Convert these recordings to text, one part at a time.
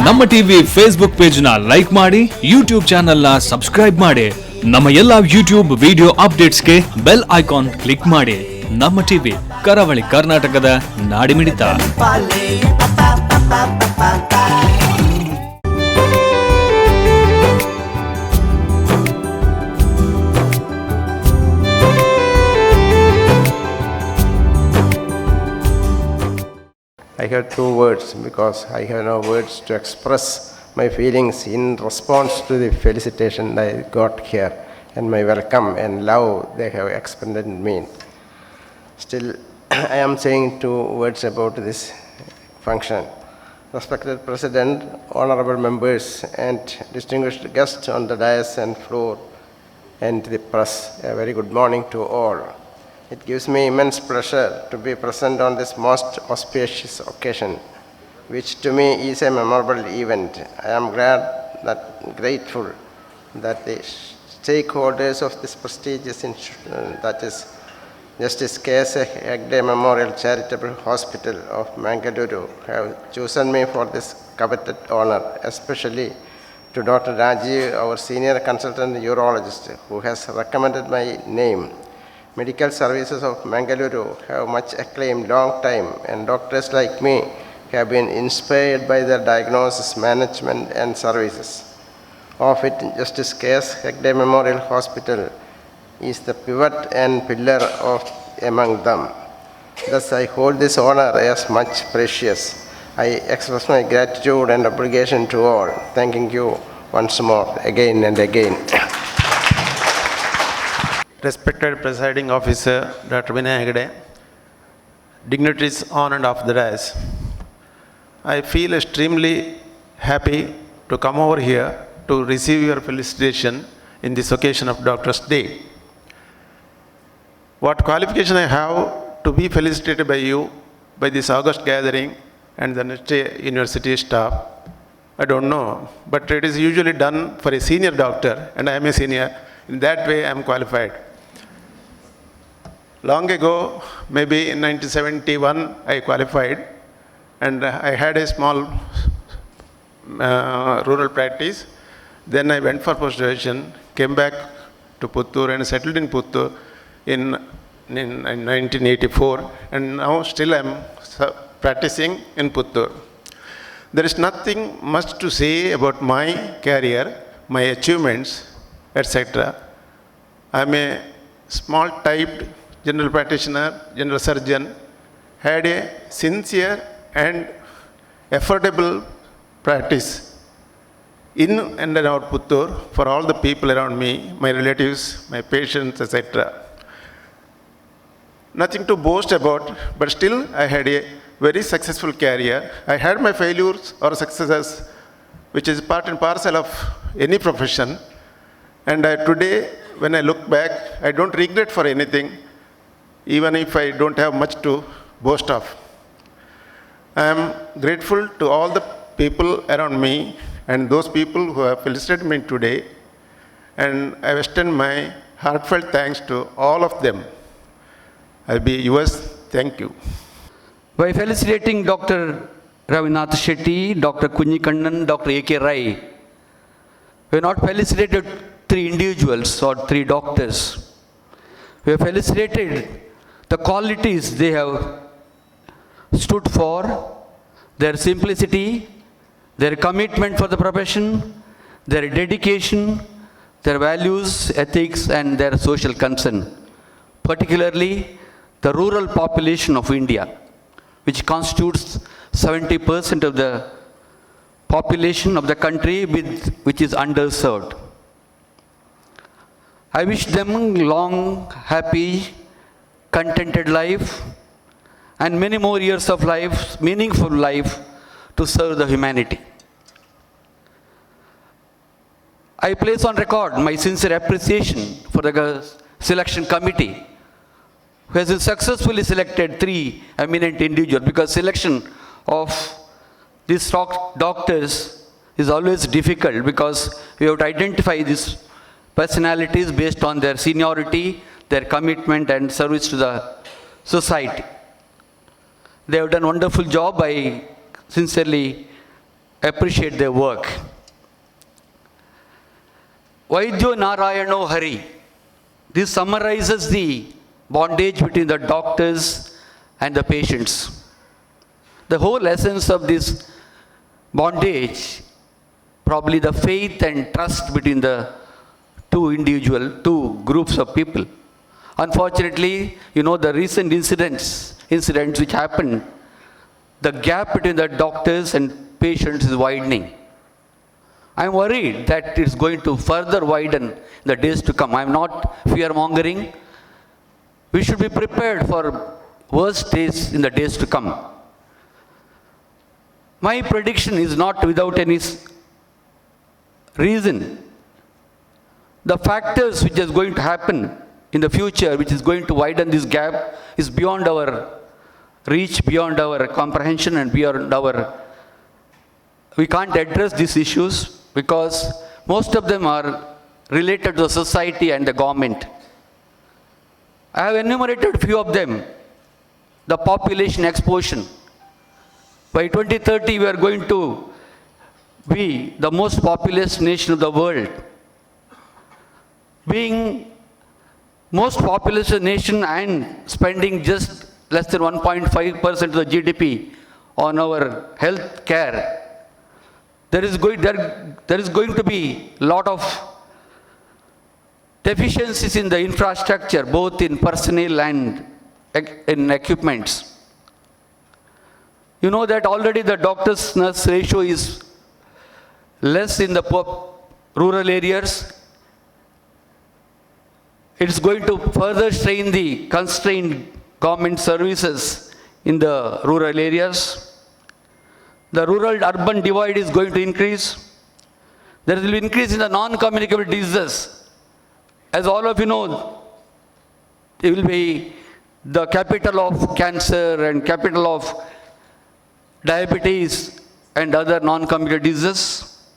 ನಮ್ಮ TV Facebook page ನ like ಮಾಡಿ, ಯೂಟ್ಯೂಬ್ ಚಾನೆಲ್ ನ ಸಬ್ಸ್ಕ್ರೈಬ್ ಮಾಡಿ. ನಮ್ಮ ಎಲ್ಲಾ ಯೂಟ್ಯೂಬ್ ವಿಡಿಯೋ ಅಪ್ಡೇಟ್ಸ್ಗೆ ಬೆಲ್ ಐಕಾನ್ ಕ್ಲಿಕ್ ಮಾಡಿ. ನಮ್ಮ ಟಿವಿ ಕರಾವಳಿ ಕರ್ನಾಟಕದ ನಾಡಿಮಿಡಿತ. I have two words because I have no words to express my feelings in response to the felicitation I got here and my welcome and love they have expended in me. Still, I am saying two words about this function. Respected President, honorable members and distinguished guests on the dais and floor and the press, a very good morning to all. It gives me immense pleasure to be present on this most auspicious occasion, which to me is a memorable event. I am grateful that the stakeholders of this prestigious institution, that is Justice K.S. Hegde Memorial Charitable Hospital of Mangaluru, have chosen me for this coveted honor, especially to Dr. Rajiv, our senior consultant urologist, who has recommended my name. Medical services of Mangaluru have much acclaimed long time, and doctors like me have been inspired by their diagnosis, management and services. Of it, Justice K.S. Hegde Memorial Hospital is the pivot and pillar of among them. Thus, I hold this honor as much precious. I express my gratitude and obligation to all, thanking you once more, again and again. Respected Presiding Officer Dr. Vinay Hegde, dignitaries on and off the dais, I feel extremely happy to come over here to receive your felicitation in this occasion of Doctor's Day. What qualification I have to be felicitated by you, by this august gathering and the Nishchay University staff, I don't know, but it is usually done for a senior doctor and I am a senior. In that way I am qualified. Long ago, maybe in 1971, I qualified and I had a small rural practice. Then I went for post-graduation, came back to Puttur and settled in Puttur in 1984, and now still I am practicing in Puttur. There is nothing much to say about my career, my achievements, etc. I am a small-typed general practitioner, general surgeon, had a sincere and affordable practice in and around Puttur for all the people around me, my relatives, my patients, etc. Nothing to boast about, but still I had a very successful career. I had my failures or successes, which is part and parcel of any profession. And today, when I look back, I don't regret for anything, even if I don't have much to boast of. I am grateful to all the people around me and those people who have felicitated me today, and I extend my heartfelt thanks to all of them. I'll be yours. Thank you. By felicitating Dr. Ravinath Shetty, Dr. Kunjikannan, Dr. A.K. Rai, we have not felicitated three individuals or three doctors. We have felicitated the qualities they have stood for, their simplicity, their commitment for the profession, their dedication, their values, ethics, and their social concern, particularly the rural population of India, which constitutes 70% of the population of the country which is underserved. I wish them long, happy, contented life and many more years of life, meaningful life to serve the humanity. I place on record my sincere appreciation for the selection committee who has successfully selected three eminent individuals, because selection of these doctors is always difficult because we have to identify these personalities based on their seniority, their commitment and service to the society. They have done a wonderful job by sincerely appreciate their work. Vaidyo Narayano Hari. This summarizes the bondage between the doctors and the patients. The whole essence of this bondage, probably the faith and trust between the two groups of people. Unfortunately, you know, the recent incidents which happened, the gap between the doctors and patients is widening. I am worried that it's going to further widen in the days to come. I am not fear-mongering. We should be prepared for worse days in the days to come. My prediction is not without any reason. The factors which is going to happen in the future, which is going to widen this gap, is beyond our reach, beyond our comprehension, and beyond our... We can't address these issues because most of them are related to the society and the government. I have enumerated a few of them. The population explosion. By 2030, we are going to be the most populous nation of the world. Being most populous nation and spending just less than 1.5% of the GDP on our health care, there is going to be a lot of deficiencies in the infrastructure, both in personnel and in equipments. You know that already the doctors-nurse ratio is less in the rural areas. It's going to further strain the constrained government services in the rural areas. The rural-urban divide is going to increase. There will be increase in the non-communicable diseases. As all of you know, it will be the capital of cancer and capital of diabetes and other non-communicable diseases.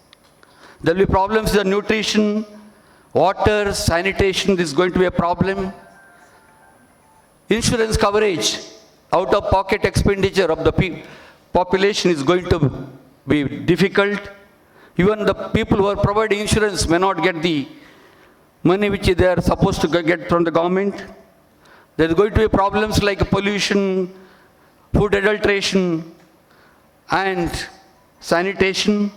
There will be problems with the nutrition, water, sanitation is going to be a problem. Insurance coverage, out-of-pocket expenditure of the population is going to be difficult. Even the people who are providing insurance may not get the money which they are supposed to get from the government. There is going to be problems like pollution, food adulteration, and sanitation.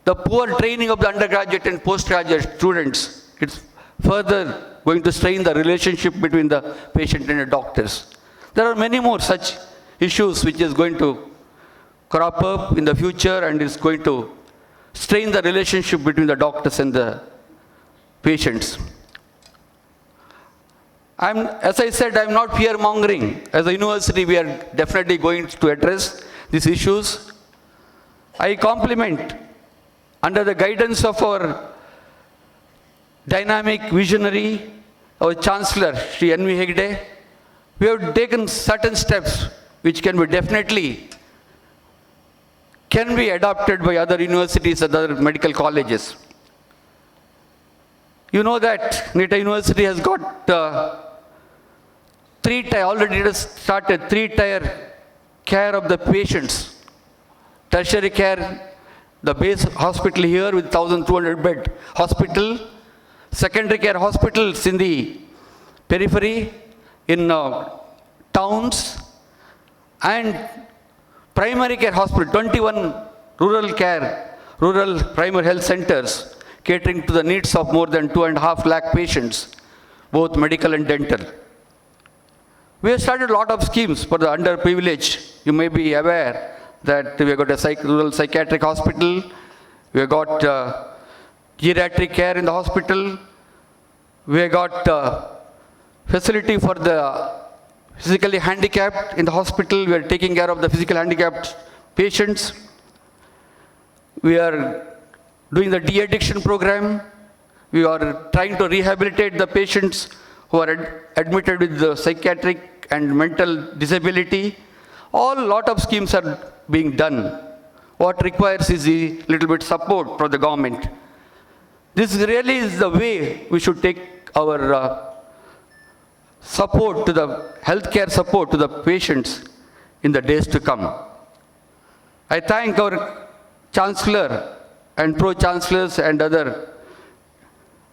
The poor training of the undergraduate and postgraduate students, it's further going to strain the relationship between the patient and the doctors. There are many more such issues which is going to crop up in the future and is going to strain the relationship between the doctors and the patients. As I said, I'm not fear-mongering. As a university, we are definitely going to address these issues. I compliment, under the guidance of our dynamic visionary, our Chancellor, Sri N.V. Hegde, we have taken certain steps which can be adopted by other universities and other medical colleges. You know that NITA University has got already started three-tier care of the patients. Tertiary care, the base hospital here with 1,200 bed hospital, secondary care hospitals in the periphery, in towns, and primary care hospital, 21 rural primary health centers catering to the needs of more than 2.5 lakh patients, both medical and dental. We have started a lot of schemes for the underprivileged. You may be aware that we have got a rural psychiatric hospital, we have got geriatric care in the hospital, we have got facility for the physically handicapped in the hospital. We are taking care of the physically handicapped patients. We are doing the de-addiction program. We are trying to rehabilitate the patients who are admitted with the psychiatric and mental disability. A lot of schemes are being done. What requires is a little bit support from the government. This really is the way we should take our support to the healthcare support to the patients in the days to come. I thank our Chancellor and Pro-Chancellors and other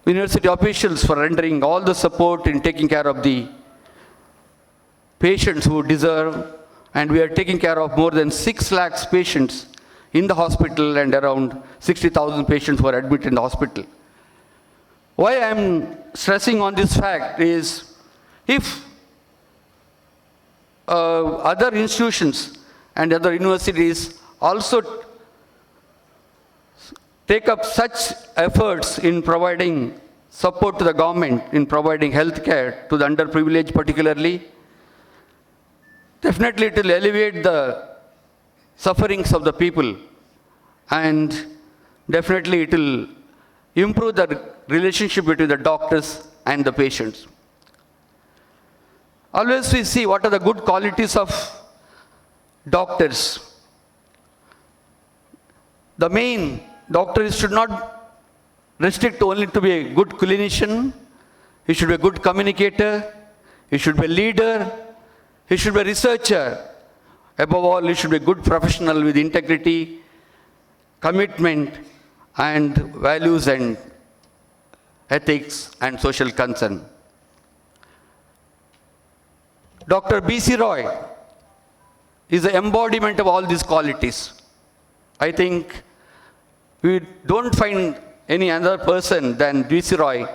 university officials for rendering all the support in taking care of the patients who deserve, and we are taking care of more than 6 lakhs patients in the hospital and around 60,000 patients who are admitted in the hospital. Why I am stressing on this fact is, if other institutions and other universities also take up such efforts in providing support to the government, in providing health care to the underprivileged particularly, definitely it will alleviate the sufferings of the people, and definitely it will improve the relationship between the doctors and the patients. Always we see what are the good qualities of doctors. The main doctor should not restrict only to be a good clinician. He should be a good communicator. He should be a leader. He should be a researcher. Above all, he should be a good professional with integrity, commitment, and values and ethics and social concern. Dr. B.C. Roy is the embodiment of all these qualities. I think we don't find any other person than B.C. Roy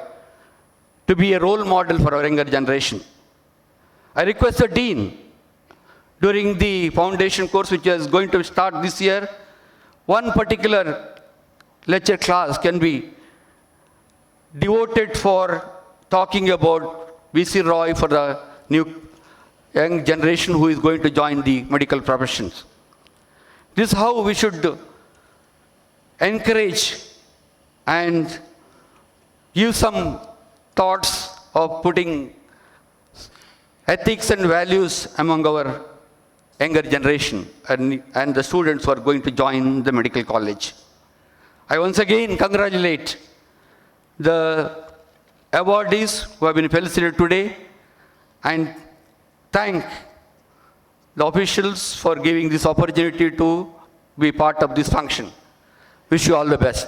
to be a role model for our younger generation. I request the Dean, during the foundation course which is going to start this year, one particular lecture class can be devoted for talking about B.C. Roy for the new young generation who is going to join the medical professions. This is how we should encourage and give some thoughts of putting ethics and values among our younger generation and the students who are going to join the medical college. I once again congratulate the awardees who have been felicitated today and thank the officials for giving this opportunity to be part of this function. Wish you all the best.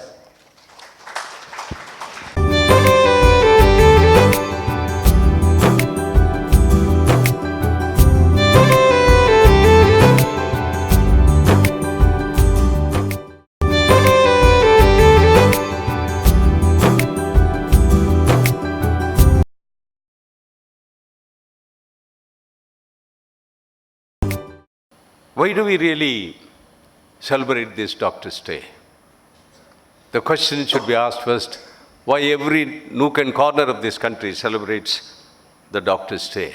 Why do we really celebrate this Doctor's Day? The question should be asked first, why every nook and corner of this country celebrates the Doctor's Day?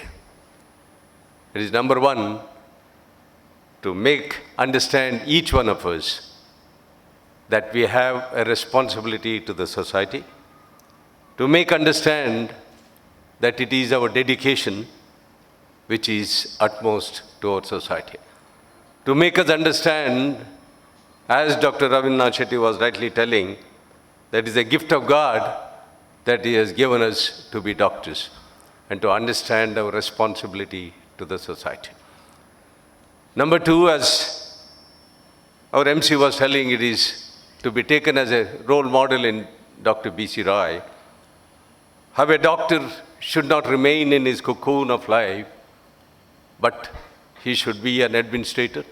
It is number one, to understand each one of us that we have a responsibility to the society, to understand that it is our dedication which is utmost to our society. To make us understand, as Dr. Ravinath Shetty was rightly telling, that is a gift of God that He has given us to be doctors and to understand our responsibility to the society. Number two, as our MC was telling, it is to be taken as a role model in Dr. B.C. Roy, how a doctor should not remain in his cocoon of life, but he should be an administrator.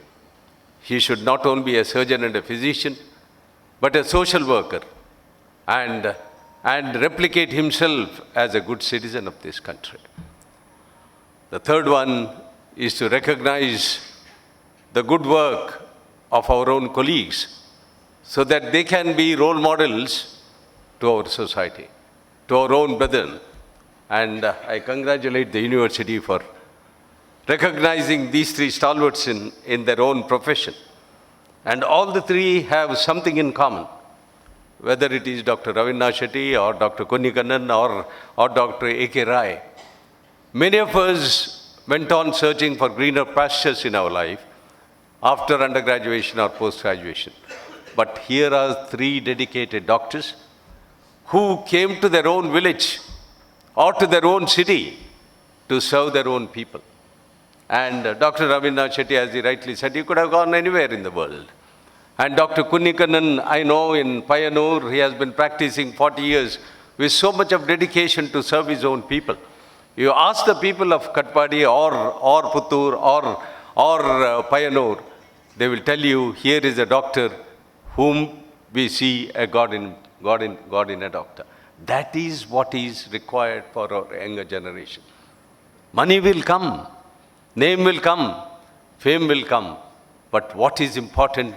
He should not only be a surgeon and a physician, but a social worker and replicate himself as a good citizen of this country. The third one is to recognize the good work of our own colleagues so that they can be role models to our society, to our own brethren. And I congratulate the university for recognizing these three stalwarts in their own profession. And all the three have something in common, whether it is Dr. Ravinath Shetty or Dr. Kunnikannan or Dr. A.K. Rai. Many of us went on searching for greener pastures in our life after undergraduation or post-graduation. But here are three dedicated doctors who came to their own village or to their own city to serve their own people. And Dr. Ravinath Shetty, as he rightly said, he could have gone anywhere in the world. And Dr. Kunnikannan, I know in Payanur, he has been practicing 40 years with so much of dedication to serve his own people. You ask the people of Katpadi or Puttur or Payanur, they will tell you, here is a doctor whom we see a God in a doctor. That is what is required for our younger generation. Money will come, name will come, fame will come, but what is important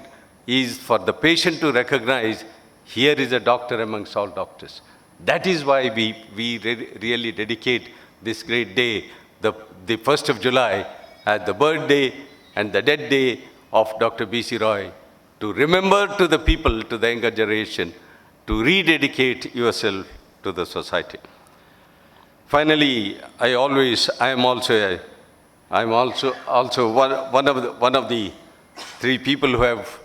is for the patient to recognize, here is a doctor amongst all doctors. That is why we really dedicate this great day, the 1st of July, as the birthday and the death day of Dr. B.C. Roy, to remember to the people, to the younger generation, to rededicate yourself to the society. Finally, I am also one of the three people who have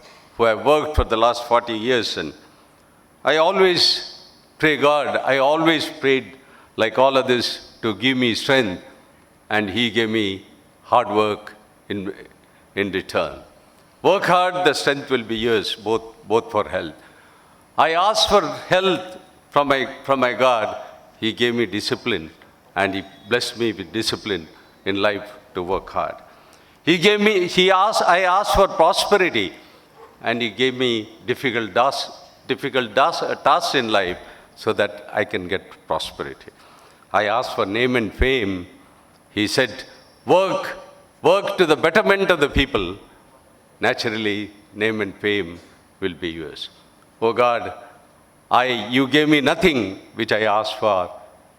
worked for the last 40 years, and I always pray God. I always prayed like all others to give me strength, and He gave me hard work in return. Work hard, the strength will be yours, both for health. I asked for health from my God. He gave me discipline, and He blessed me with discipline in life to work hard. I asked for prosperity, and He gave me difficult tasks in life so that I can get prosperity. I asked for name and fame. He said, work to the betterment of the people. Naturally, name and fame will be yours. Oh God, you gave me nothing which I asked for,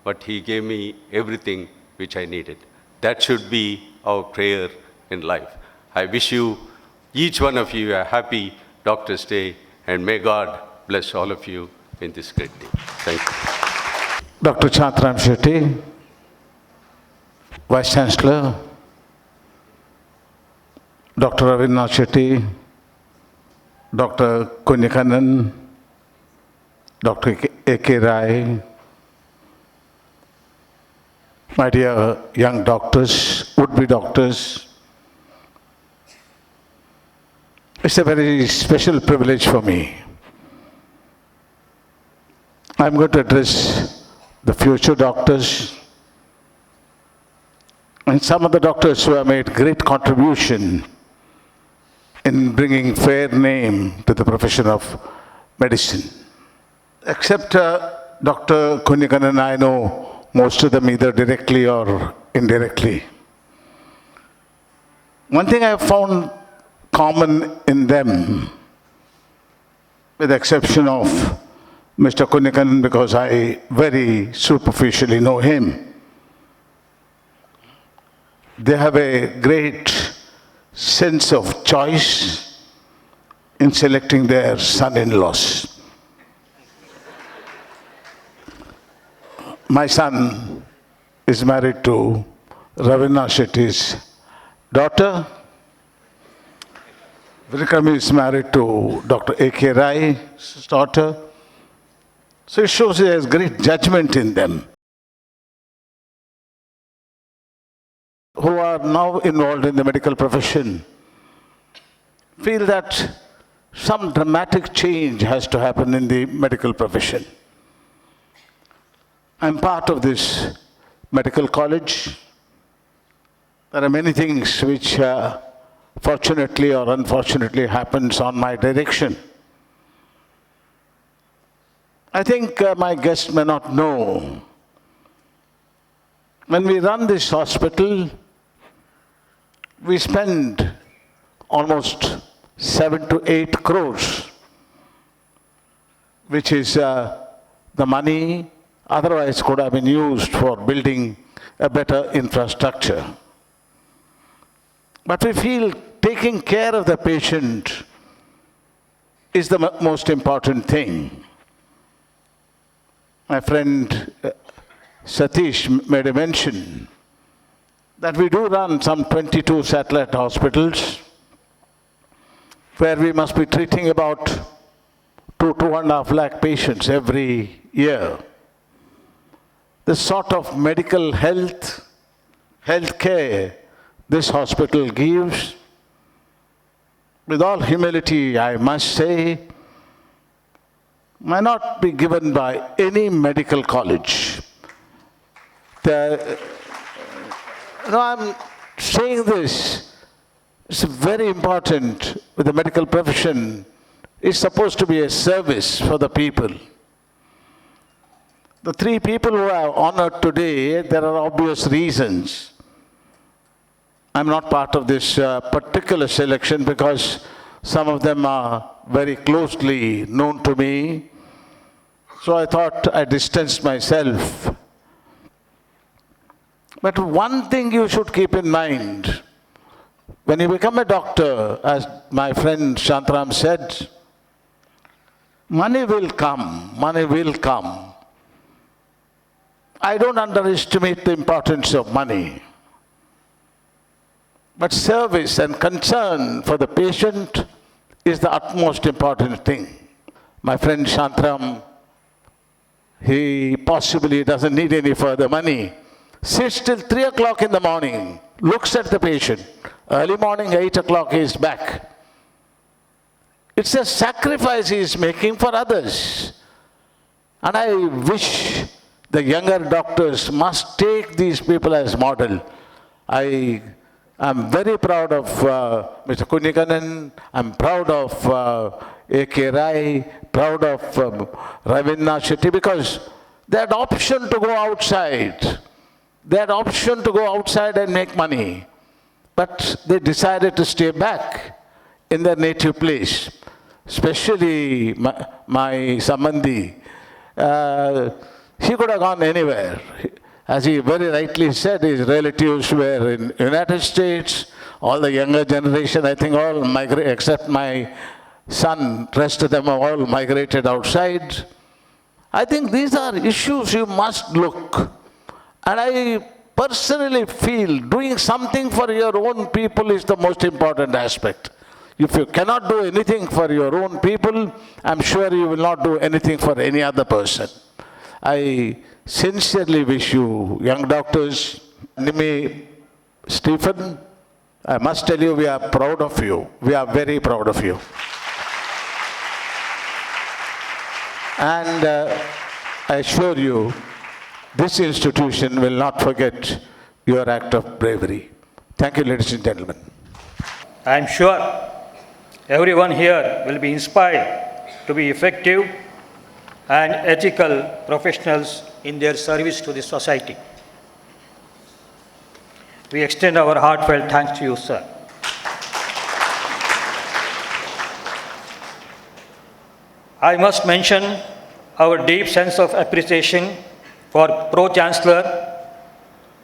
but He gave me everything which I needed. That should be our prayer in life. I wish you, each one of you, a happy Doctor's Day, and may God bless all of you in this great day. Thank you. Dr. Chandram Shetty, Vice Chancellor, Dr. Ravinath Shetty, Dr. Kunnikannan, Dr. A.K. Rai, my dear young doctors, would-be doctors, it's a very special privilege for me. I'm going to address the future doctors and some of the doctors who have made great contribution in bringing fair name to the profession of medicine. Except Dr. Kunnikannan, I know most of them either directly or indirectly. One thing I have found common in them, with the exception of Mr. Kunnikannan, because I very superficially know him, they have a great sense of choice in selecting their son-in-laws. My son is married to Ravinath Shetty's daughter. Vikram is married to Dr. A.K. Rai's daughter. So it shows he has great judgment in them. Who are now involved in the medical profession feel that some dramatic change has to happen in the medical profession. I'm part of this medical college. There are many things which fortunately or unfortunately happens on my direction. I think my guests may not know. When we run this hospital, we spend almost 7 to 8 crores, which is the money otherwise could have been used for building a better infrastructure. But we feel taking care of the patient is the most important thing. My friend Satish made a mention that we do run some 22 satellite hospitals where we must be treating about 2.5 lakh patients every year. This sort of medical health care this hospital gives, with all humility, I must say, may not be given by any medical college. I'm saying this, it's very important with the medical profession. It's supposed to be a service for the people. The three people who are honored today, there are obvious reasons. I'm not part of this particular selection because some of them are very closely known to me. So I thought I distanced myself. But one thing you should keep in mind, when you become a doctor, as my friend Shantaram said, money will come, money will come. I don't underestimate the importance of money. But service and concern for the patient is the utmost important thing. My friend Shantaram, he possibly doesn't need any further money. Sits till 3 o'clock in the morning, looks at the patient. Early morning, 8 o'clock, he is back. It's a sacrifice he is making for others. And I wish the younger doctors must take these people as model. I am very proud of Mr. Kunnikannan. I'm proud of A.K. Rai, proud of Ravindra Shetty, because they had option to go outside. They had option to go outside and make money. But they decided to stay back in their native place. Especially my Sambandhi. He could have gone anywhere. As he very rightly said, his relatives were in United States. All the younger generation, I think all migrated, except my son, rest of them have all migrated outside. I think these are issues you must look. And I personally feel doing something for your own people is the most important aspect. If you cannot do anything for your own people, I'm sure you will not do anything for any other person. I sincerely wish you, young doctors, Nimi, Stephen, I must tell you, we are proud of you. We are very proud of you. And I assure you, this institution will not forget your act of bravery. Thank you, ladies and gentlemen. I am sure everyone here will be inspired to be effective and ethical professionals in their service to the society. We extend our heartfelt thanks to you, sir. I must mention our deep sense of appreciation for Pro-Chancellor,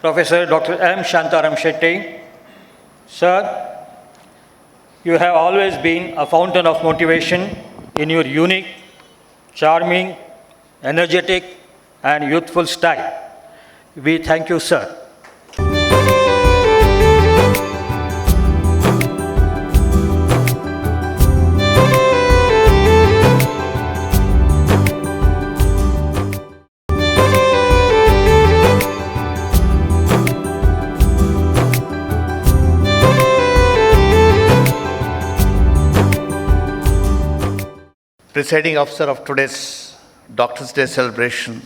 Professor Dr. M. Shantaram Shetty. Sir, you have always been a fountain of motivation in your unique, charming, energetic, and youthful style. We thank you, sir. Presiding officer of today's Doctors' Day celebration,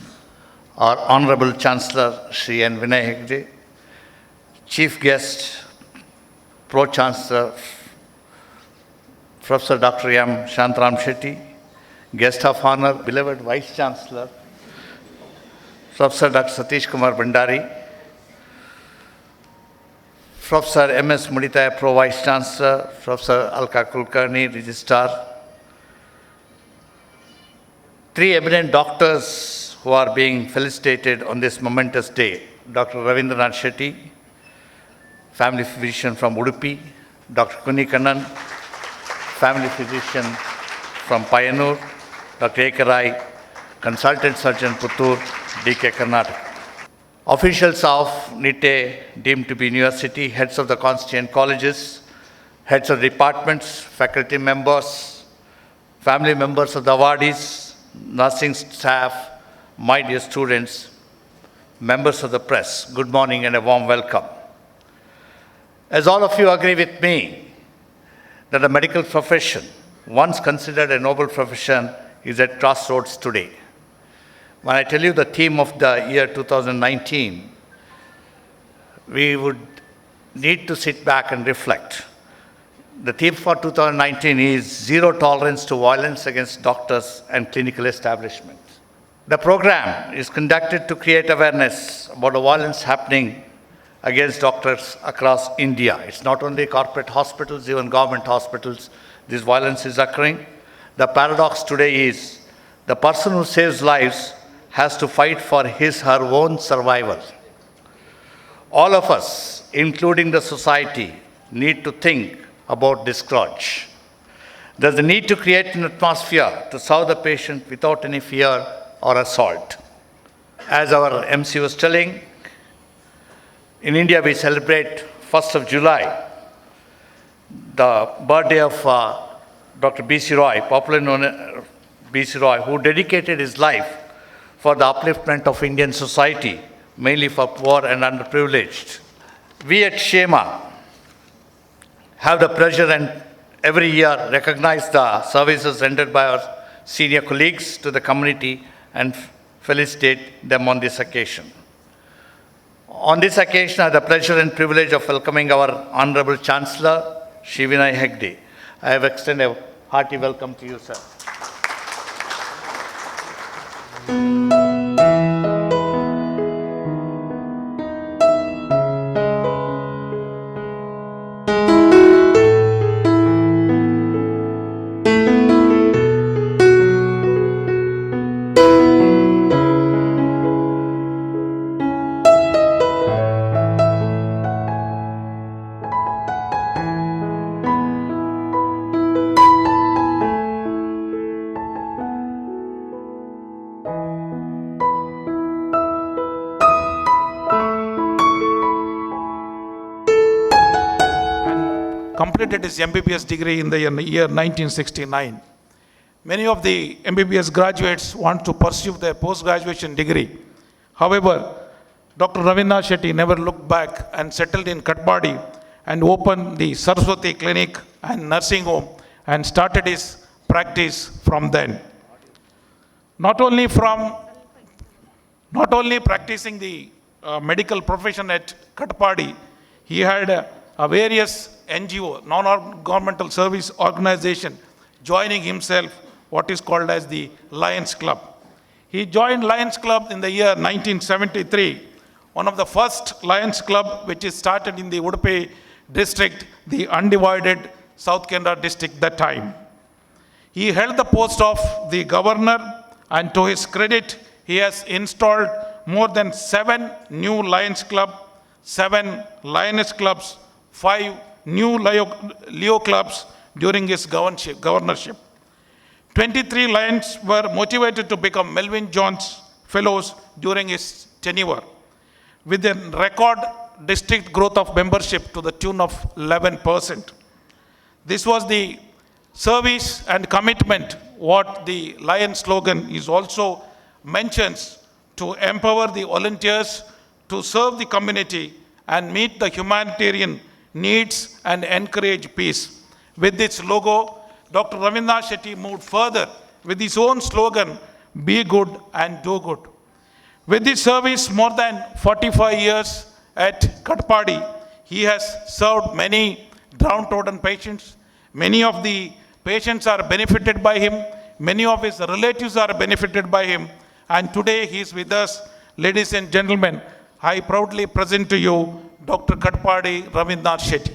our Honorable Chancellor Shri N. Vinay Hegde, Chief Guest, Pro-Chancellor Professor Dr. M. Shantaram Shetty, Guest of Honor, beloved Vice Chancellor Professor Dr. Satish Kumar Bhandari, Professor M.S. Muditaya, Pro Vice Chancellor, Professor Alka Kulkarni, Registrar, three eminent doctors who are being felicitated on this momentous day. Dr. Ravindranath Shetty, family physician from Udupi, Dr. Kunnikannan, family physician from Payanur, Dr. A.K. Rai, consultant surgeon Puttur, D.K. Karnataka. Officials of NITE deemed to be university, heads of the constituent colleges, heads of departments, faculty members, family members of the awardees, nursing staff, my dear students, members of the press, good morning and a warm welcome. As all of you agree with me, that the medical profession, once considered a noble profession, is at crossroads today. When I tell you the theme of the year 2019, we would need to sit back and reflect. The theme for 2019 is zero tolerance to violence against doctors and clinical establishments. The program is conducted to create awareness about the violence happening against doctors across India. It's not only corporate hospitals, even government hospitals, this violence is occurring. The paradox today is the person who saves lives has to fight for his or her own survival. All of us, including the society, need to think about this scourge. There's a need to create an atmosphere to serve the patient without any fear or assault. As our MC was telling, in India we celebrate 1st of July, the birthday of Dr. B.C. Roy, popularly known as B.C. Roy, who dedicated his life for the upliftment of Indian society, mainly for poor and underprivileged. We at SHEMA have the pleasure and every year recognize the services rendered by our senior colleagues to the community and felicitate them on this occasion. On this occasion, I have the pleasure and privilege of welcoming our Honorable Chancellor, Shri Vinay Hegde. I have extended a hearty welcome to you, sir. Completed his MBBS degree in the year 1969. Many of the MBBS graduates want to pursue their post-graduation degree. However, Dr. Ravindra Shetty never looked back and settled in Katpadi and opened the Saraswati Clinic and Nursing Home and started his practice from then. Not only practicing the medical profession at Katpadi, he had various NGO, non-governmental service organization, joining himself what is called as the Lions Club. He joined Lions Club in the year 1973, one of the first Lions Club which is started in the Udupi district, the undivided South Canara district that time. He held the post of the governor, and to his credit, he has installed more than 7 new Lions Club, 7 Lioness Clubs, 5 new Leo Clubs during his governorship. 23 Lions were motivated to become Melvin Jones Fellows during his tenure, with a record district growth of membership to the tune of 11%. This was the service and commitment what the Lions slogan is also mentions, to empower the volunteers to serve the community and meet the humanitarian needs and encourage peace. With its logo, Dr. Ravindra Shetty moved further with his own slogan, "Be good and do good." With this service, more than 45 years at Katpadi, he has served many downtrodden patients. Many of the patients are benefited by him. Many of his relatives are benefited by him. And today he is with us. Ladies and gentlemen, I proudly present to you Dr. Katpadi Ravindra Shetty.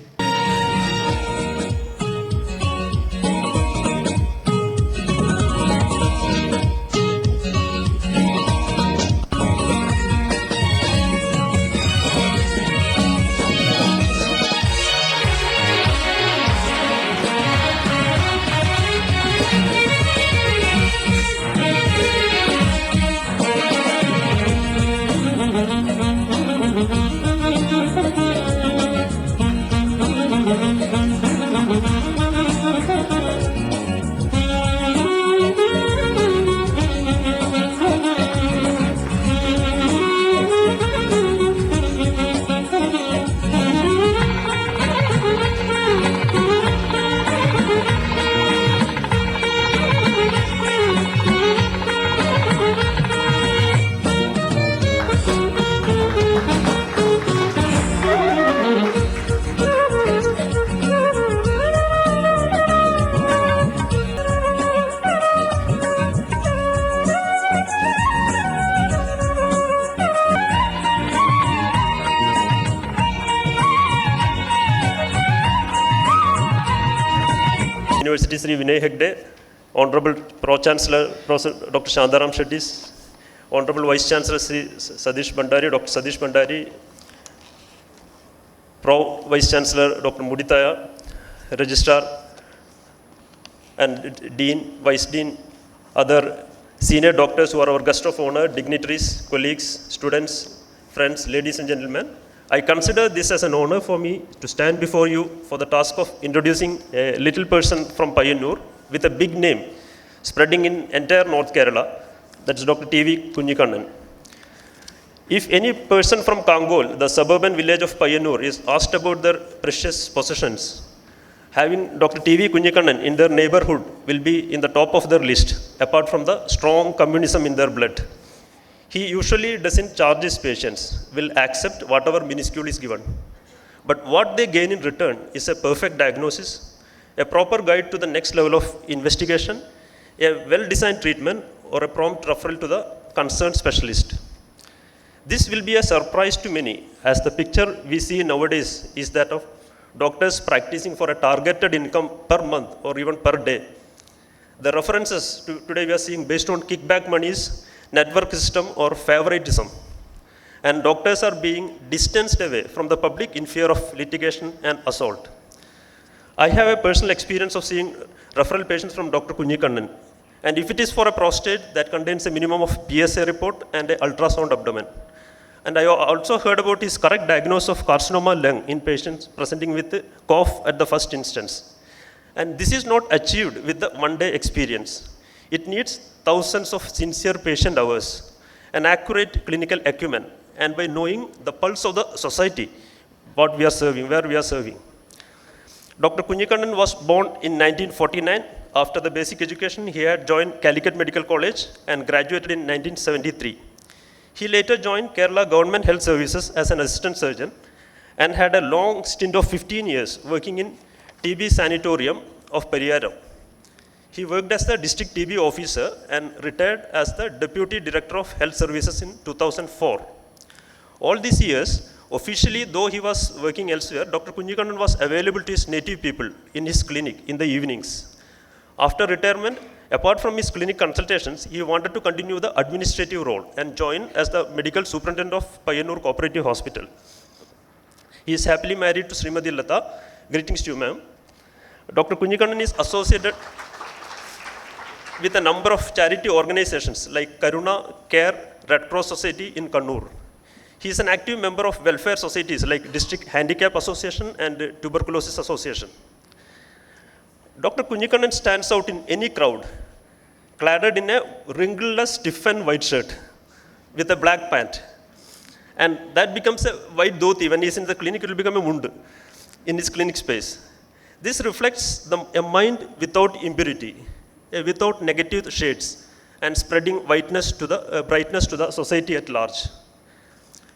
Sri Vinay Hegde, Honorable Pro-Chancellor Professor Dr. Shantaram Shetty, Honorable Vice-Chancellor Sri Sadish Bhandari, Dr. Sadish Bhandari, Pro-Vice-Chancellor Dr. Muditaya, Registrar and Dean, Vice Dean, other senior doctors who are our guest of honor, dignitaries, colleagues, students, friends, ladies and gentlemen. I consider this as an honor for me to stand before you for the task of introducing a little person from Payyanur with a big name spreading in entire North Kerala, that's Dr. T.V. Kunjikannan. If any person from Kangol, the suburban village of Payyanur, is asked about their precious possessions, having Dr. T.V. Kunjikannan in their neighborhood will be in the top of their list, apart from the strong communism in their blood. He usually doesn't charge his patients, will accept whatever minuscule is given. But what they gain in return is a perfect diagnosis, a proper guide to the next level of investigation, a well-designed treatment, or a prompt referral to the concerned specialist. This will be a surprise to many, as the picture we see nowadays is that of doctors practicing for a targeted income per month or even per day. The references today we are seeing based on kickback monies, network system or favoritism. And doctors are being distanced away from the public in fear of litigation and assault. I have a personal experience of seeing referral patients from Dr. Kunjikannan. And if it is for a prostate, that contains a minimum of PSA report and an ultrasound abdomen. And I also heard about his correct diagnosis of carcinoma lung in patients presenting with cough at the first instance. And this is not achieved with the one-day experience. It needs thousands of sincere patient hours, an accurate clinical acumen, and by knowing the pulse of the society, what we are serving, where we are serving. Dr. Kunjikannan was born in 1949. After the basic education, he had joined Calicut Medical College and graduated in 1973. He later joined Kerala Government Health Services as an assistant surgeon and had a long stint of 15 years working in TB Sanatorium of Periyaram. He worked as the district TB officer and retired as the deputy director of health services in 2004. All these years, officially, though he was working elsewhere, Dr. Kunjikannan was available to his native people in his clinic in the evenings. After retirement, apart from his clinic consultations, he wanted to continue the administrative role and join as the medical superintendent of Payyanur Cooperative Hospital. He is happily married to Srimati Lata. Greetings to you, ma'am. Dr. Kunjikannan is associated with a number of charity organizations like Karuna Care Red Cross Society in Kannur. He is an active member of welfare societies like District Handicap Association and Tuberculosis Association. Dr. Kunjikannan stands out in any crowd, clad in a wrinkleless, stiff and white shirt with a black pant. And that becomes a white dhoti. When he is in the clinic, it will become a mundu in his clinic space. This reflects a mind without impurity, without negative shades, and spreading whiteness to the brightness to the society at large.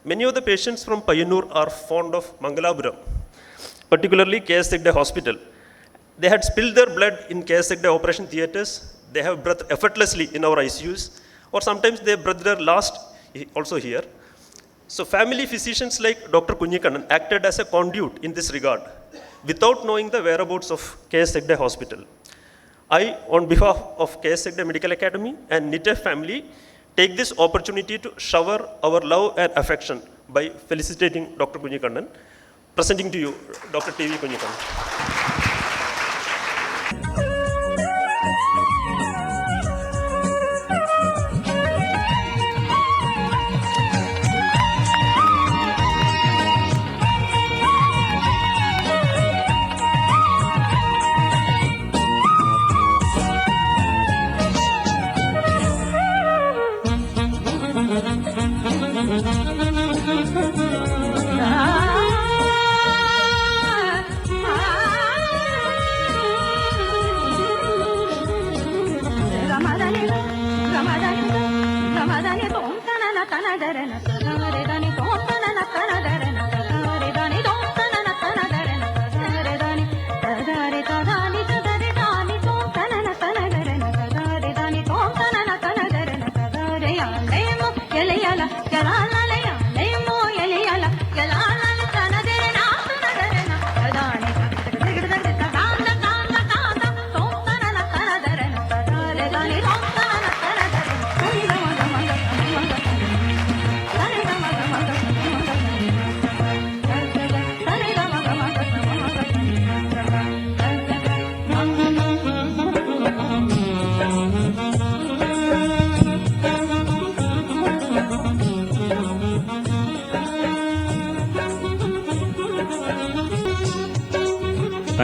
Many of the patients from Payyanur are fond of Mangalapuram, particularly K.S. Hegde Hospital. They had spilled their blood in K.S. Hegde operation theatres. They have breathed effortlessly in our ICUs, or sometimes they breathed their last also here. So family physicians like Dr. Kunjikannan acted as a conduit in this regard, without knowing the whereabouts of K.S. Hegde Hospital. I, on behalf of K.S. Hegde Medical Academy and NITEF family, take this opportunity to shower our love and affection by felicitating Dr. Kunjikannan. Presenting to you, Dr. T.V. Kunjikannan.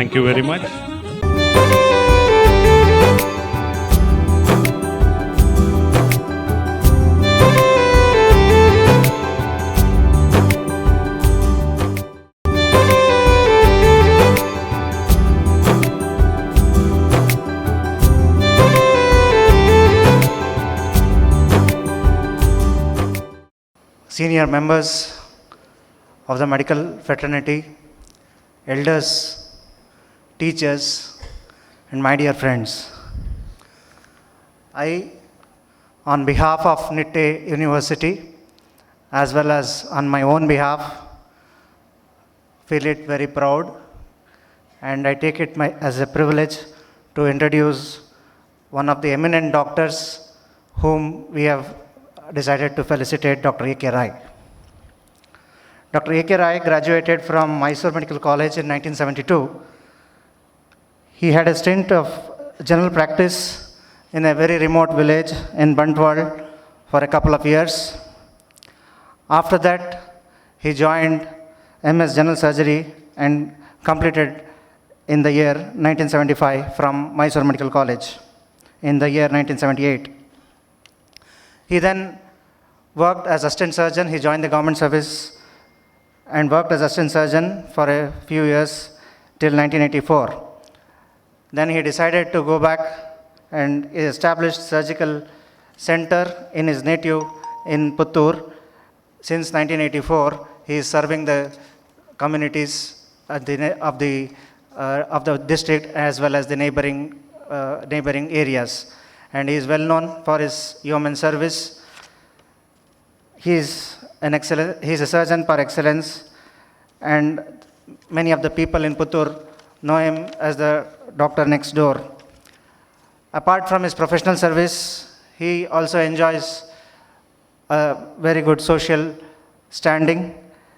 Thank you very much. Senior members of the medical fraternity, elders, teachers, and my dear friends. I, on behalf of Nitte University, as well as on my own behalf, feel it very proud, and I take it as a privilege to introduce one of the eminent doctors whom we have decided to felicitate, Dr. A.K. Rai. Dr. A.K. Rai graduated from Mysore Medical College in 1972. He had a stint of general practice in a very remote village in Bantwal for a couple of years. After that, he joined MS General Surgery and completed in the year 1975 from Mysore Medical College in the year 1978. He then worked as assistant surgeon. He joined the government service and worked as assistant surgeon for a few years till 1984. Then he decided to go back and established surgical center in his native in Puttur. Since 1984, he is serving the communities of the district as well as the neighboring areas. And he is well known for his yeoman service. He is a surgeon par excellence, and many of the people in Puttur know him as the doctor next door. Apart from his professional service, he also enjoys a very good social standing.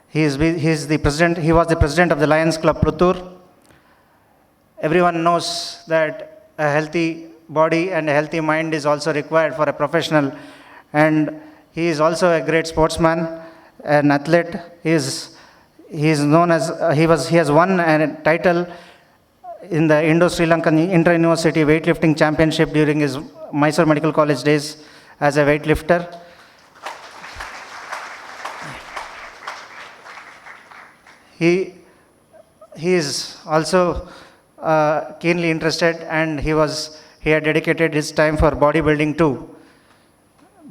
He was the president of the Lions Club Puttur. Everyone knows that a healthy body and a healthy mind is also required for a professional, and he is also a great sportsman, an athlete. He has won a title in the Indo-Sri Lankan Inter-University Weightlifting Championship during his Mysore Medical College days as a weightlifter. He is also keenly interested, and he had dedicated his time for bodybuilding too.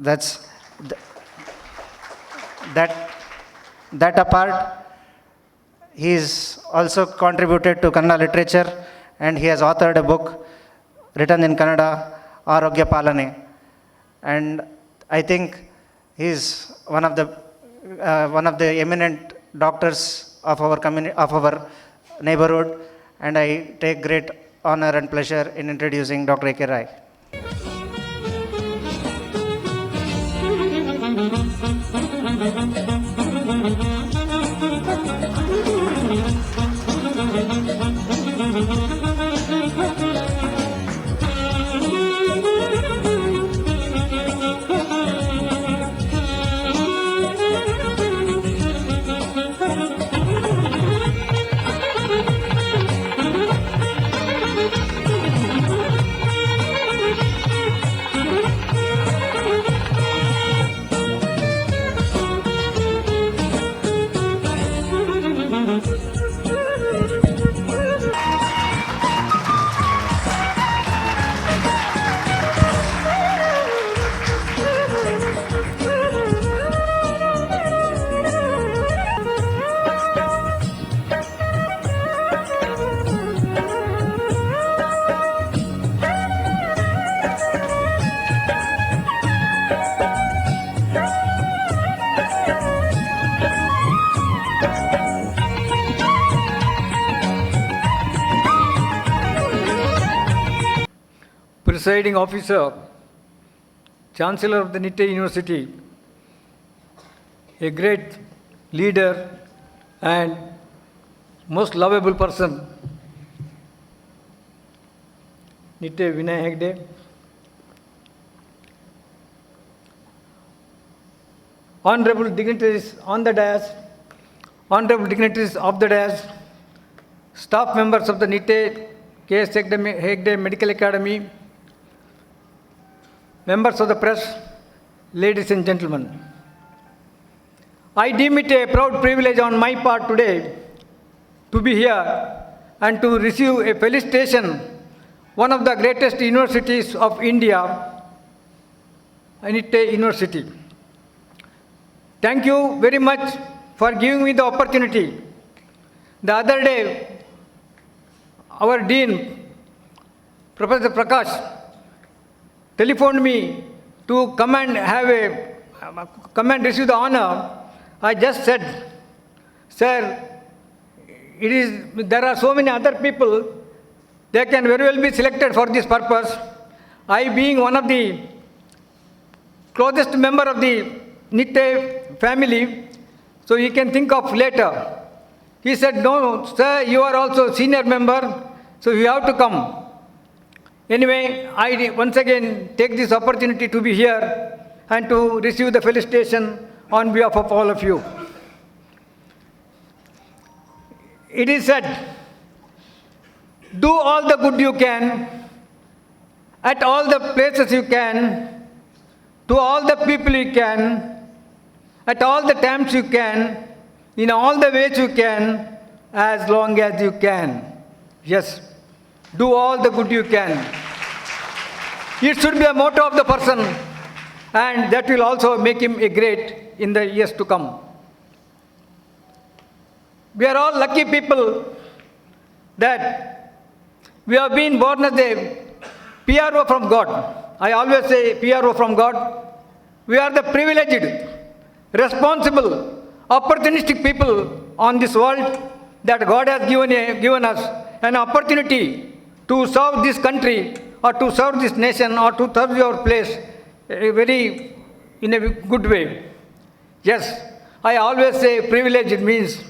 That apart, he is also contributed to Kannada literature, and he has authored a book written in Kannada, Arogya Palane. And I think he is one of the eminent doctors of our neighborhood, and I take great honor and pleasure in introducing Dr. A.K. Rai. Presiding officer, Chancellor of the Nitte University, a great leader and most lovable person, Nitte Vinay Hegde. Honorable dignitaries on the dais, honorable dignitaries of the dais, staff members of the NITE, K.S. Hegde Medical Academy, members of the press, ladies and gentlemen. I deem it a proud privilege on my part today to be here and to receive a felicitation, one of the greatest universities of India, NITE University. Thank you very much for giving me the opportunity. The other day, our Dean, Professor Prakash, telephoned me to come and receive the honor. I just said, sir, there are so many other people, they can very well be selected for this purpose. I being one of the closest member of the NITE family, so you can think of later. He said, no, sir, you are also senior member, so you have to come. Anyway, I once again take this opportunity to be here and to receive the felicitation on behalf of all of you. It is said, do all the good you can, at all the places you can, to all the people you can, at all the times you can, in all the ways you can, as long as you can. Yes, do all the good you can. It should be a motto of the person, and that will also make him a great in the years to come. We are all lucky people that we have been born as a PRO from God. I always say PRO from God. We are the privileged, responsible, opportunistic people on this world that God has given us an opportunity to serve this country or to serve this nation or to serve your place in a good way. Yes, I always say privilege, it means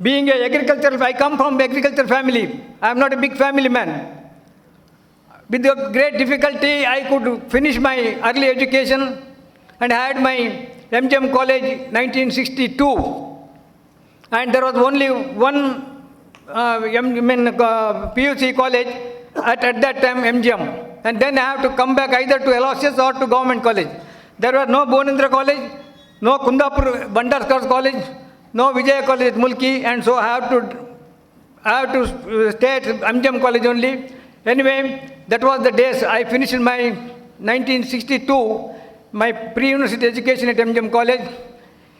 being an agricultural, I come from agricultural family. I am not a big family man. With great difficulty, I could finish my early education and I had my MGM college 1962. And there was only one PUC college at that time, MGM. And then I have to come back either to Aloysius or to government college. There was no Bonindra college, no Kundapur Bandarkar college, no Vijaya college at Mulki, and so I have to stay at MGM college only. Anyway, that was the days I finished my 1962, my pre-university education at MGM college.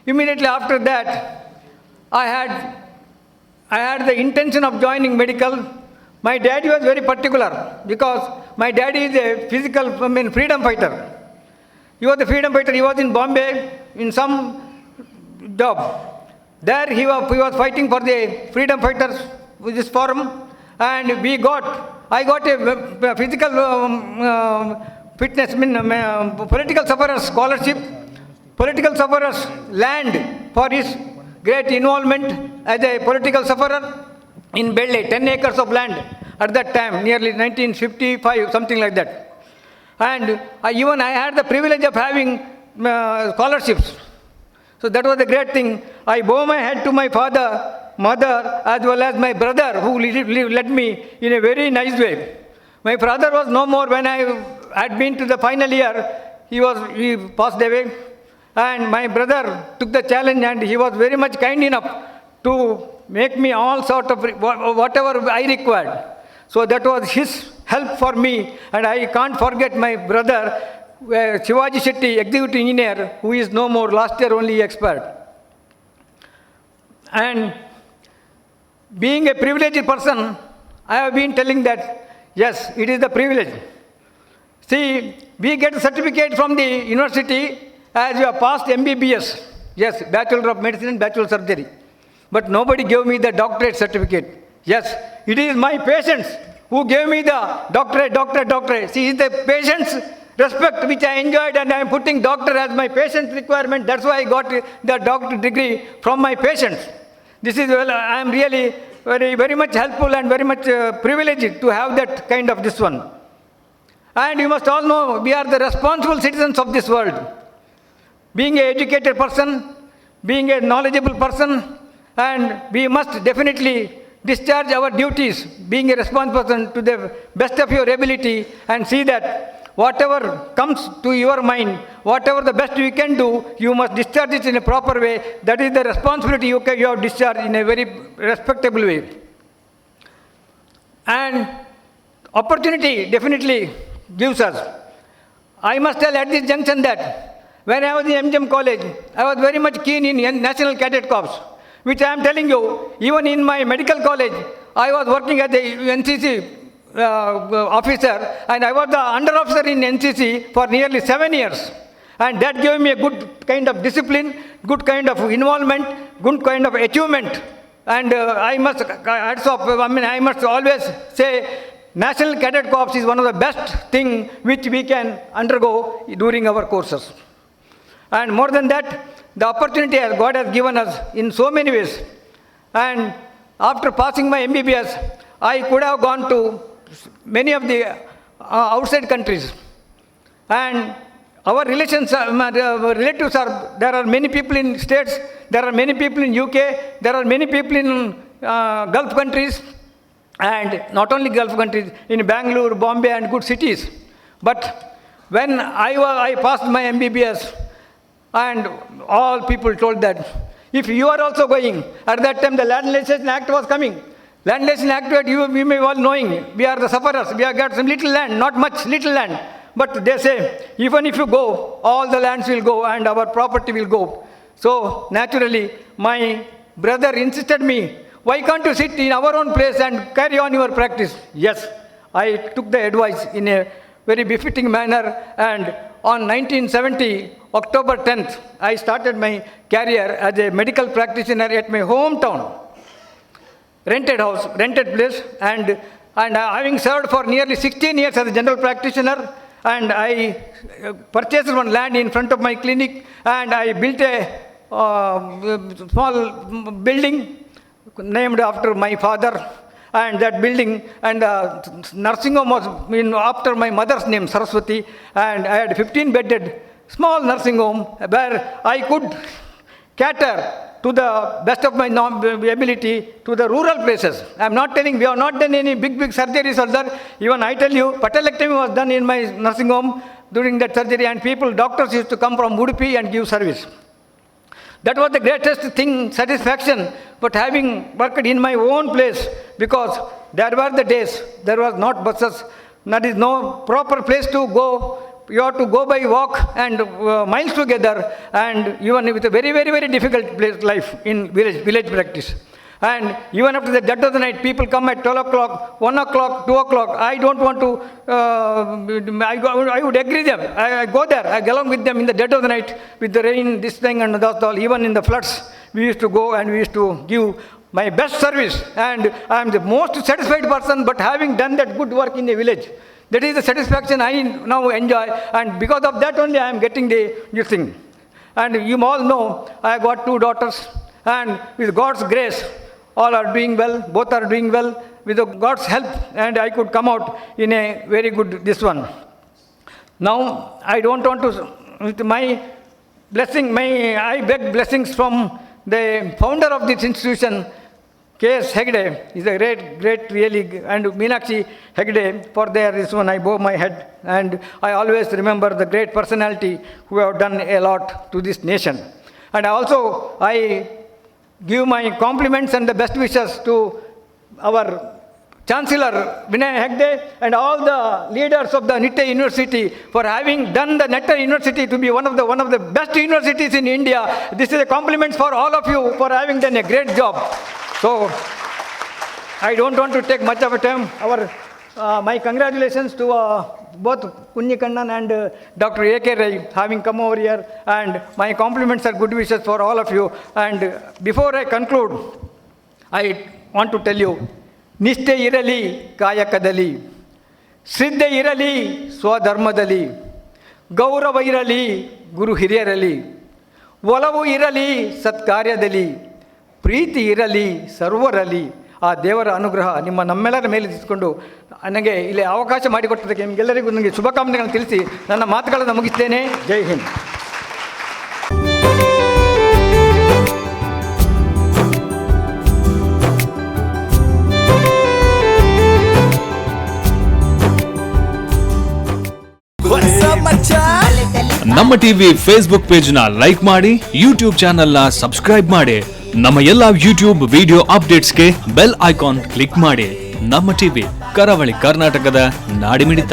Immediately after that, I had the intention of joining medical. My daddy was very particular because my daddy is a freedom fighter. He was a freedom fighter. He was in Bombay in some job. There he was fighting for the freedom fighters with this forum, and I got a physical fitness, political sufferers scholarship, political sufferers land for his great involvement as a political sufferer in Belle, 10 acres of land at that time, nearly 1955, something like that. And I had the privilege of having scholarships. So that was a great thing. I bow my head to my father, mother, as well as my brother, who led me in a very nice way. My father was no more when I had been to the final year. He passed away. And my brother took the challenge, and he was very much kind enough to make me all sort of whatever I required. So that was his help for me, and I can't forget my brother, Shivaji Shetty, executive engineer, who is no more, last year only expired. And being a privileged person, I have been telling that, yes, it is the privilege. See, we get a certificate from the university as you have passed MBBS, yes, Bachelor of Medicine and Bachelor of Surgery. But nobody gave me the doctorate certificate. Yes, it is my patients who gave me the doctorate. See, it's the patient's respect which I enjoyed, and I am putting doctor as my patient's requirement. That's why I got the doctorate degree from my patients. This is, I am really very, very much helpful and very much privileged to have that kind of this one. And you must all know, we are the responsible citizens of this world. Being an educated person, being a knowledgeable person, and we must definitely discharge our duties, being a responsible person to the best of your ability, and see that whatever comes to your mind, whatever the best you can do, you must discharge it in a proper way. That is the responsibility you have discharged in a very respectable way. And opportunity definitely gives us. I must tell at this junction that when I was in MGM College, I was very much keen in National Cadet Corps, which I am telling you, even in my medical college, I was working as a NCC officer, and I was the under officer in NCC for nearly 7 years. And that gave me a good kind of discipline, good kind of involvement, good kind of achievement. And I must always say, National Cadet Corps is one of the best things which we can undergo during our courses. And more than that, the opportunity God has given us in so many ways. And after passing my MBBS, I could have gone to many of the outside countries. And our relatives are, there are many people in States, there are many people in UK, there are many people in Gulf countries, and not only Gulf countries, in Bangalore, Bombay, and good cities. But when I passed my MBBS, and all people told that, if you are also going, at that time the Land Legislation Act was coming. Land Legislation Act, we may all knowing, we are the sufferers, we have got some little land, not much, little land. But they say, even if you go, all the lands will go and our property will go. So naturally, my brother insisted me, why can't you sit in our own place and carry on your practice? Yes, I took the advice in a very befitting manner, and on 1970, October 10th, I started my career as a medical practitioner at my hometown. Rented house, rented place, and having served for nearly 16 years as a general practitioner, and I purchased one land in front of my clinic, and I built a small building named after my father, and that building and nursing home was after my mother's name, Saraswati, and I had 15-bedded small nursing home where I could cater to the best of my ability to the rural places. I am not telling, we have not done any big surgeries or that. Even I tell you, patelectomy was done in my nursing home during that surgery, and doctors used to come from Udupi and give service. That was the greatest thing, satisfaction, but having worked in my own place, because there were the days, there was not buses, there is no proper place to go. You have to go by walk and miles together, and even with a very, very, very difficult life in village practice. And even after the dead of the night, people come at 12 o'clock, 1 o'clock, 2 o'clock. I don't want to, I would agree them. I go there, I go along with them in the dead of the night, with the rain, this thing and that all. Even in the floods, we used to go and we used to give my best service. And I am the most satisfied person, but having done that good work in the village, that is the satisfaction I now enjoy, and because of that only I am getting this thing. And you all know, I have got 2 daughters, and with God's grace, all are doing well, both are doing well, with God's help, and I could come out in a very good, this one. Now, I don't want to, with my blessing, I beg blessings from the founder of this institution, K.S. Hegde is a great really, and Meenakshi Hegde, for this one I bow my head, and I always remember the great personality who have done a lot to this nation. And also, I give my compliments and the best wishes to our Chancellor Vinay Hegde and all the leaders of the Nitte University for having done the Nitte University to be one of the best universities in India. This is a compliment for all of you for having done a great job. So, I don't want to take much of a time. My congratulations to both Kunnikannan and Dr. A.K. Rai having come over here, and my compliments and good wishes for all of you. And before I conclude, I want to tell you, Nishte irali kayakadali, Shraddhe irali swadharmadali, Gaurava irali Guru Hiriyarali, Olavu irali satkaryadali, ಪ್ರೀತಿ ಇರಲಿ ಸರ್ವರಲ್ಲಿ, ಆ ದೇವರ ಅನುಗ್ರಹ ನಮ್ಮೆಲ್ಲರ ಮೇಲೆ ಇದ್ದುಕೊಂಡು ನನಗೆ ಇಲ್ಲಿ ಅವಕಾಶ ಮಾಡಿಕೊಟ್ಟದಕ್ಕೆ ನಿಮಗೆಲ್ಲರಿಗೂ ನನಗೆ ಶುಭಕಾಮನೆಗಳನ್ನು ತಿಳಿಸಿ ನನ್ನ ಮಾತುಗಳನ್ನು ಮುಗಿಸ್ತೇನೆ. ಜೈ Hind. Namma TV Facebook page ನ ಲೈಕ್ ಮಾಡಿ, ಯೂಟ್ಯೂಬ್ ಚಾನೆಲ್ ನ ಸಬ್ಸ್ಕ್ರೈಬ್ ಮಾಡಿ. ನಮ್ಮ ಎಲ್ಲಾ ಯೂಟ್ಯೂಬ್ ವಿಡಿಯೋ ಅಪ್ಡೇಟ್ಸ್ಗೆ ಬೆಲ್ ಐಕಾನ್ ಕ್ಲಿಕ್ ಮಾಡಿ. ನಮ್ಮ ಟಿವಿ ಕರಾವಳಿ ಕರ್ನಾಟಕದ ನಾಡಿಮಿಡಿತ.